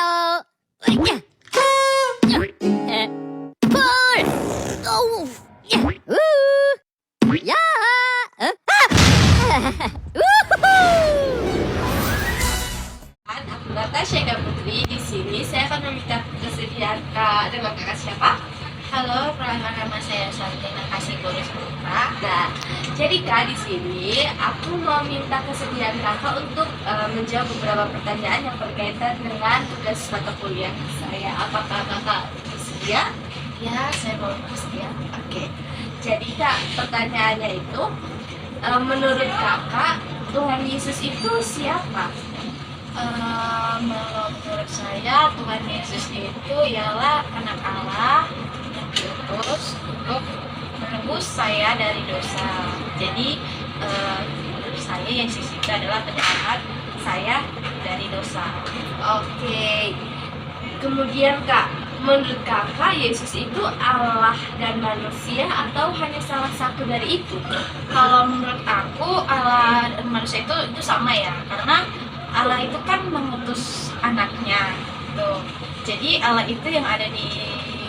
Halo. Pul. Oh. Ya. Aku Natasha Eka Putri. Di sini saya akan meminta kesediaan Kak dengan kakak siapa? Halo, perkenalkan nama saya Santina Kasih Boris Putra. Nah, jadi Kak di sini aku mau minta kesediaan Kakak untuk menjawab beberapa pertanyaan yang berkaitan dengan tugas mata kuliah saya. Apakah Kakak bersedia? Ya, saya mau bersedia. Oke. Jadi Kak, pertanyaannya itu menurut Kakak Tuhan Yesus itu siapa? Menurut saya Tuhan Yesus itu ialah anak Allah yang diutus untuk menebus saya dari dosa. Jadi saya Yesus itu adalah penyelamat saya dari dosa. Oke. Kemudian Kak, menurut Kakak Yesus itu Allah dan manusia atau hanya salah satu dari itu? Kalau menurut aku Allah dan manusia itu sama ya, karena Allah itu kan mengutus anaknya tuh. Jadi Allah itu yang ada di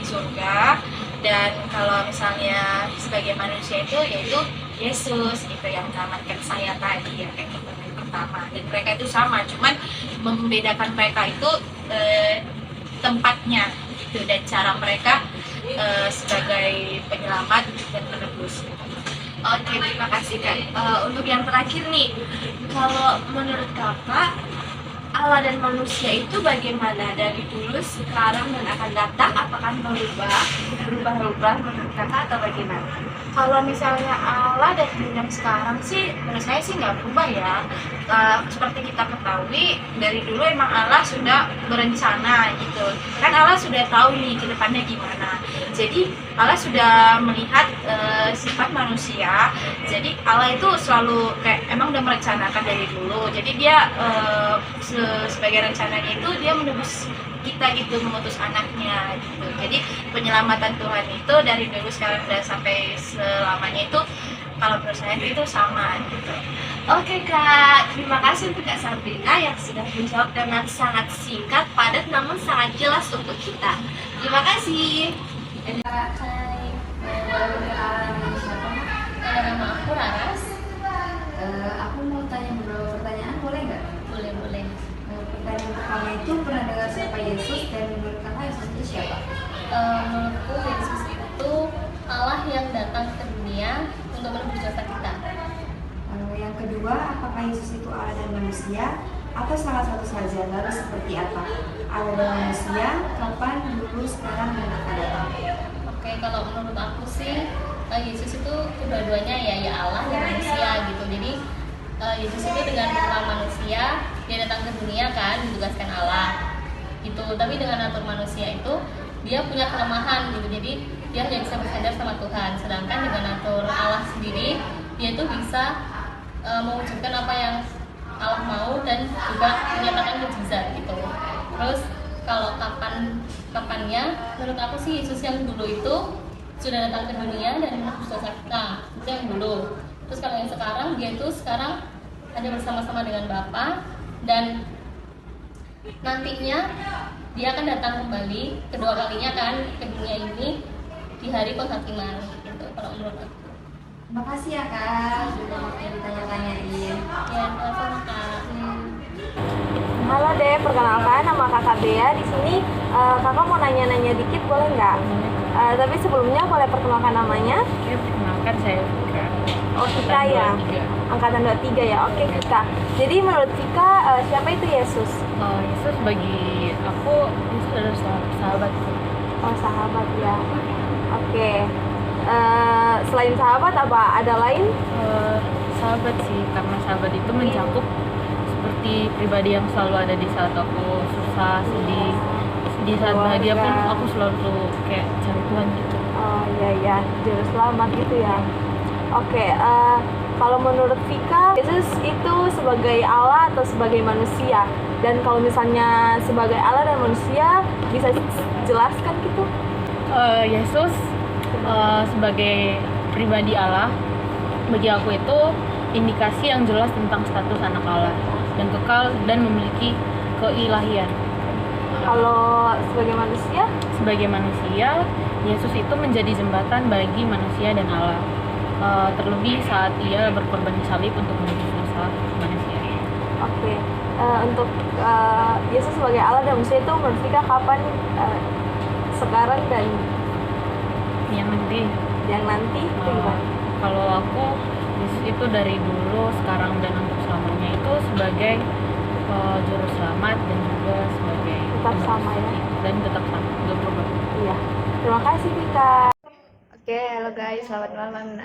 surga, dan kalau misalnya sebagai manusia itu yaitu Yesus gitu yang menyelamatkan saya tadi ya, kayak gitu yang pertama. Dan mereka itu sama, cuman membedakan mereka itu tempatnya gitu, dan cara mereka sebagai penyelamat dan penebus. Oke, terima kasih Kak. Untuk yang terakhir nih, kalau menurut Kakak Allah dan manusia itu bagaimana dari dulu, sekarang, dan akan datang? Apakah berubah menurut Kakak atau bagaimana? Kalau misalnya Allah dan yang sekarang sih, menurut saya sih nggak berubah ya. Seperti kita ketahui, dari dulu emang Allah sudah berencana gitu. Kan Allah sudah tahu nih ke depannya gimana. Jadi Allah sudah melihat sifat manusia. Jadi Allah itu selalu kayak emang udah merencanakan dari dulu. Jadi dia sebagai rencananya itu dia menebus kita gitu, mengutus anaknya gitu. Jadi penyelamatan Tuhan itu dari dulu, sekarang, dan sampai selamanya itu kalau menurut saya itu sama gitu. Oke Kak, terima kasih untuk Kak Sabrina yang sudah menjawab dengan sangat singkat, padat, namun sangat jelas untuk kita. Terima kasih. Hai, nama aku Raras. Aku mau tanya beberapa pertanyaan, boleh nggak? Boleh. Pertanyaan pertama itu, pernah dengar siapa Yesus, dan menurut kakak Yesus itu siapa? Menurutku Yesus itu Allah yang datang ke dunia untuk menebus dosa kita. Yang kedua, apakah Yesus itu Allah dan manusia atau salah satu saja? Lalu seperti apa? Allah dan manusia, kapan, dulu, sekarang, dan akan datang? Oke, kalau menurut aku sih Yesus itu kedua-duanya ya Allah dan manusia gitu. Jadi Yesus itu dengan nama manusia dia datang ke dunia kan, ditugaskan Allah gitu. Tapi dengan natur manusia itu dia punya kelemahan gitu. Jadi dia hanya bisa bersandar sama Tuhan. Sedangkan dengan natur Allah sendiri, dia itu bisa mewujudkan apa yang Allah mau dan juga menyatakan mukjizat gitu. Terus kalau kapannya, menurut aku sih Yesus yang dulu itu sudah datang ke dunia dan menebus dosa kita. Itu yang dulu. Terus kalau yang sekarang, dia itu sekarang ada bersama-sama dengan Bapa, dan nantinya dia akan datang kembali kedua kalinya kan ke dunia ini di hari penghakiman gitu kalau menurut aku. Terima kasih ya Kak, sudah mau ditanya-tanyain. Ya, sama Kak. Halo Dek, perkenalkan nama kakak Dea. Di sini kakak mau nanya-nanya dikit, boleh nggak? Tapi sebelumnya boleh perkenalkan namanya? Oke, perkenalkan saya Fika. Oh, Fika ya? Angkatan 23 ya? Oke, Fika. Jadi menurut Fika, siapa itu Yesus? Yesus bagi aku Yesus adalah sahabat. Oh, sahabat ya. Oke. Selain sahabat, apa ada lain? Sahabat sih, karena sahabat itu mencakup seperti pribadi yang selalu ada di saat aku susah, sedih saat bahagia pun aku selalu kayak cari Tuhan gitu. Oh iya, juru selamat gitu ya. Oke, kalau menurut Vika, Yesus itu sebagai Allah atau sebagai manusia? Dan kalau misalnya sebagai Allah dan manusia, bisa jelaskan gitu? Yesus sebagai pribadi Allah, bagi aku itu indikasi yang jelas tentang status anak Allah dan kekal dan memiliki keilahian. Kalau sebagai manusia, Sebagai manusia, Yesus itu menjadi jembatan bagi manusia dan Allah. Terlebih saat ia berkorban di salib untuk menebus dosa manusia. oke. Untuk Yesus sebagai Allah dan manusia itu menurut Vika kapan, sekarang dan Yang nanti yang nanti itu gimana? kalau aku, Yesus itu dari dulu, sekarang, dan untuk selamanya itu sebagai juru selamat dan juga sebagai Tetap sama ya? dan tetap sama, nggak berubah. Iya. Terima kasih Vika. Oke, halo guys, selamat malam.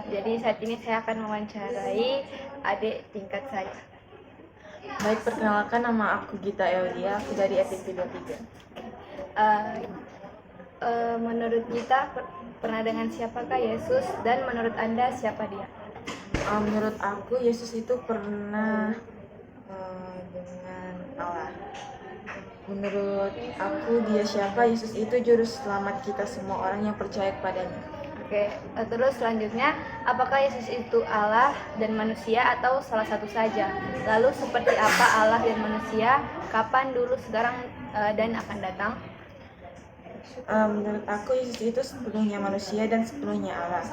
Jadi saat ini saya akan mewawancarai adik tingkat saya. Baik, perkenalkan, nama aku Gita Eulia, aku dari SMP 23. Menurut Gita, pernah dengan siapakah Yesus dan menurut Anda siapa dia? Menurut aku, Yesus itu pernah dengan Allah. Menurut aku, dia siapa? Yesus itu juru selamat kita semua orang yang percaya kepadanya. Oke, terus selanjutnya, apakah Yesus itu Allah dan manusia atau salah satu saja? Lalu seperti apa Allah dan manusia? Kapan, dulu, sekarang, dan akan datang? Menurut aku, Yesus itu sepenuhnya manusia dan sepenuhnya Allah.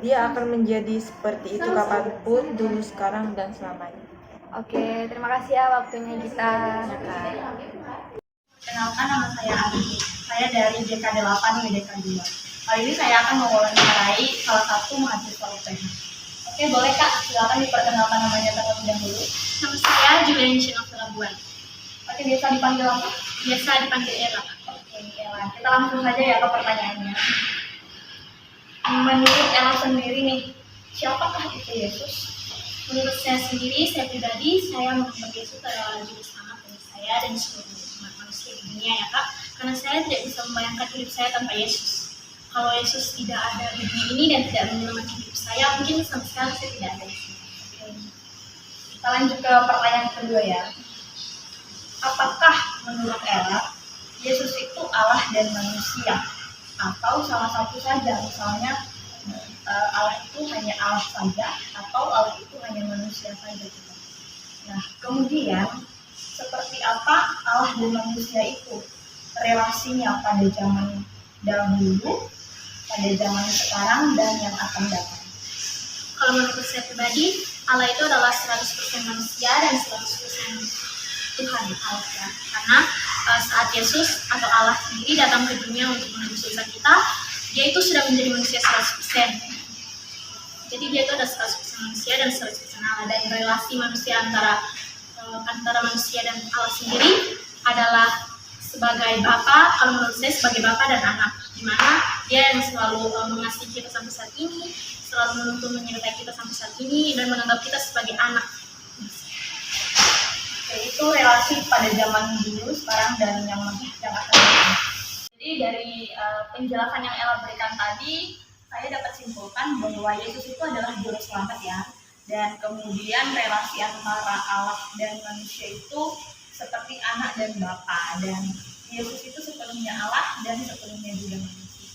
Dia akan menjadi seperti itu kapanpun, dulu, sekarang, dan selamanya. Oke, terima kasih ya waktunya kita. Kenalkan, nama saya Ari. Saya dari JK8 WDK 2. Kali ini saya akan mewawancarai salah satu mahasiswa UPH. Oke, boleh Kak, silakan diperkenalkan namanya terlebih dahulu. Nama saya Julian Labuan. Oke, biasa dipanggil apa? Biasa dipanggil Ella. Oke, Ella. Kita langsung saja ya ke pertanyaannya. Menurut Ella sendiri nih, siapakah itu Yesus? Menurut saya sendiri, saya pribadi, saya menganggap Yesus adalah juru selamat bagi saya dan seluruh umat manusia di dunia ya Kak. Karena saya tidak bisa membayangkan hidup saya tanpa Yesus. Kalau Yesus tidak ada di dunia ini dan tidak menyelamatkan hidup saya, mungkin sampai sekarang saya tidak ada di sini. Kita lanjut ke pertanyaan kedua ya. Apakah menurut Ella, Yesus itu Allah dan manusia? Atau salah satu saja, misalnya Allah itu hanya Allah saja, atau Allah itu hanya manusia saja? Nah, kemudian, seperti apa Allah dan manusia itu? Relasinya pada zaman dahulu, pada zaman sekarang, dan yang akan datang. Kalau menurut saya pribadi, Allah itu adalah 100% manusia dan 100% Tuhan Allah ya. Karena saat Yesus atau Allah sendiri datang ke dunia untuk menebus dosa kita, dia itu sudah menjadi manusia 100%. Jadi dia itu ada 100% manusia dan 100% Allah, dan relasi manusia antara manusia dan Allah sendiri adalah sebagai Bapa. Kalau menurut saya sebagai Bapa dan anak, di mana dia yang selalu mengasihi kita sampai saat ini, selalu menuntun menyertai kita sampai saat ini, dan menganggap kita sebagai anak. Yaitu relasi pada zaman dulu, sekarang, dan yang akan datang. Jadi dari penjelasan yang Ella berikan tadi, saya dapat simpulkan bahwa Yesus itu adalah juru selamat ya. Dan kemudian relasi antara Allah dan manusia itu seperti anak dan bapa. Dan Yesus itu sepenuhnya Allah dan sepenuhnya juga manusia.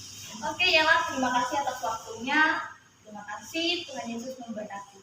Oke Ella, terima kasih atas waktunya. Terima kasih, Tuhan Yesus memberkati.